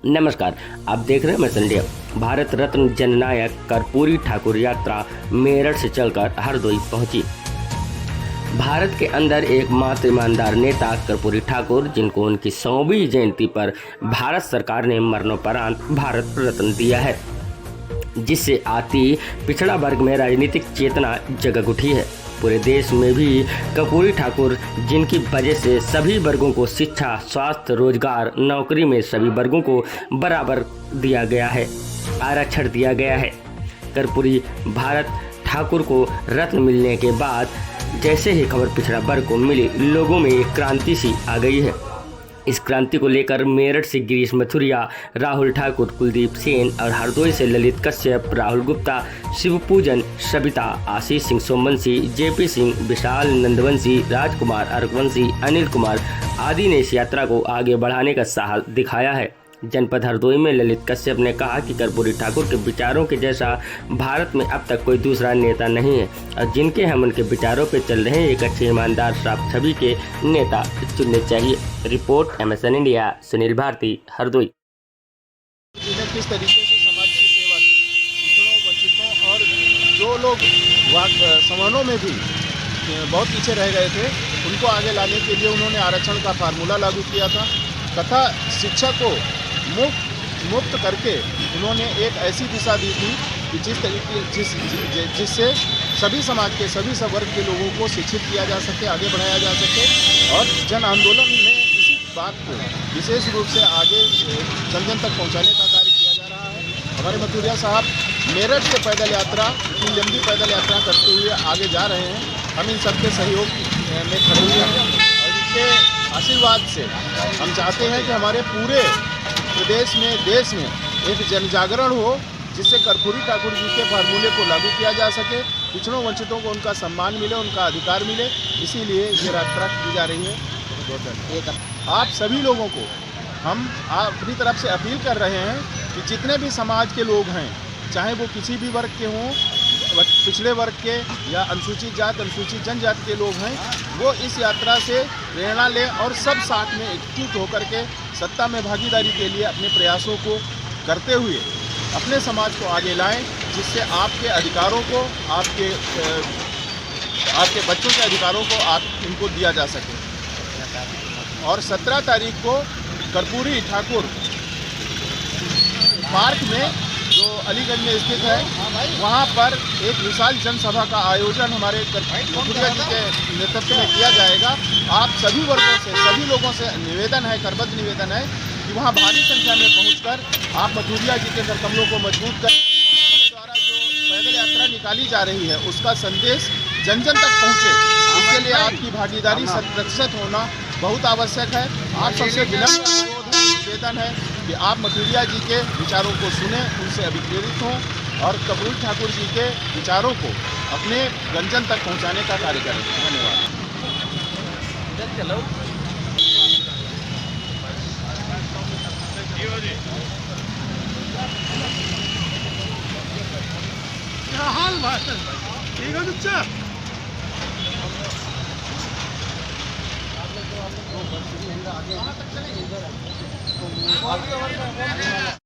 नमस्कार, आप देख रहे हैं मैसन इंडिया। भारत रत्न जननायक कर्पूरी ठाकुर यात्रा मेरठ से चलकर हरदोई पहुंची। भारत के अंदर एकमात्र ईमानदार नेता कर्पूरी ठाकुर, जिनको उनकी 100वीं जयंती पर भारत सरकार ने मरणोपरांत भारत रत्न दिया है, जिससे आती पिछड़ा वर्ग में राजनीतिक चेतना जग उठी है। पूरे देश में भी कर्पूरी ठाकुर, जिनकी वजह से सभी वर्गों को शिक्षा, स्वास्थ्य, रोजगार, नौकरी में सभी वर्गों को बराबर दिया गया है, आरक्षण दिया गया है। कर्पूरी भारत ठाकुर को रत्न मिलने के बाद जैसे ही खबर पिछड़ा वर्ग को मिली, लोगों में एक क्रांति सी आ गई है। इस क्रांति को लेकर मेरठ से गिरीश मथुरिया, राहुल ठाकुर, कुलदीप सेन और हरदोई से ललित कश्यप, राहुल गुप्ता, शिवपूजन, सबिता, आशीष सिंह सोमवंशी, जेपी सिंह, विशाल नंदवंशी, राजकुमार अर्कवंशी, अनिल कुमार आदि ने इस यात्रा को आगे बढ़ाने का साहस दिखाया है। जनपद हरदोई में ललित कश्यप ने कहा कि कर्पूरी ठाकुर के विचारों के जैसा भारत में अब तक कोई दूसरा नेता नहीं है और जिनके हम उनके विचारों पर चल रहे हैं, एक अच्छे ईमानदार साफ छवि के नेता चुनने चाहिए। Report MSN India, Sunil Bharti, Hardoi. किस तरीके से समाज की सेवा की, पिछड़ों, वंचितों और जो लोग समानों में भी बहुत पीछे रह गए थे, उनको आगे लाने के लिए उन्होंने आरक्षण का फार्मूला लागू किया था तथा शिक्षा को मुक्त करके उन्होंने एक ऐसी दिशा दी थी कि जिससे सभी समाज के सभी वर्ग के लोगों को शिक्षित किया जा सके, आगे बढ़ाया जा सके। और जन आंदोलन में इसी बात को विशेष रूप से आगे जन तक पहुंचाने का कार्य किया जा रहा है। हमारे मथुरिया साहब मेरठ से पैदल यात्रा, इतनी लंबी पैदल यात्रा करते हुए आगे जा रहे हैं। हम इन सबके सहयोग में खड़े हुए हैं और इनके आशीर्वाद से हम चाहते हैं कि हमारे पूरे प्रदेश में, देश में एक जन जागरण हो, जिससे कर्पूरी ठाकुर जी के फार्मूले को लागू किया जा सके, पिछड़ों वंचितों को उनका सम्मान मिले, उनका अधिकार मिले। इसीलिए ये यात्रा की जा रही है। आप सभी लोगों को हम अपनी तरफ से अपील कर रहे हैं कि जितने भी समाज के लोग हैं, चाहे वो किसी भी वर्ग के हों, पिछड़े वर्ग के या अनुसूचित जात, अनुसूचित जनजाति के लोग हैं, वो इस यात्रा से प्रेरणा लें और सब साथ में एकजुट होकर के सत्ता में भागीदारी के लिए अपने प्रयासों को करते हुए अपने समाज को आगे लाएं, जिससे आपके अधिकारों को, आपके बच्चों के अधिकारों को इनको दिया जा सके। और 17 तारीख को कर्पूरी ठाकुर पार्क में, जो अलीगंज में स्थित है, वहाँ पर एक विशाल जनसभा का आयोजन हमारे मथुरिया जी के नेतृत्व में किया जाएगा। आप सभी वर्गों से, सभी लोगों से निवेदन है, करबद्ध निवेदन है कि वहाँ भारी संख्या में पहुंचकर आप मथुरिया जी के कमलों को मजबूत कर, द्वारा जो पैदल यात्रा निकाली जा रही है उसका संदेश जन तक पहुँचे। इसके लिए आपकी भागीदारी 100% होना बहुत आवश्यक है। आप सबसे विनम्र अनुरोध है, निवेदन है कि आप मथुरिया जी के विचारों को सुने, उनसे अभिप्रेरित हों और कर्पूरी ठाकुर जी के विचारों को अपने जन तक पहुंचाने का कार्य करें। धन्यवाद।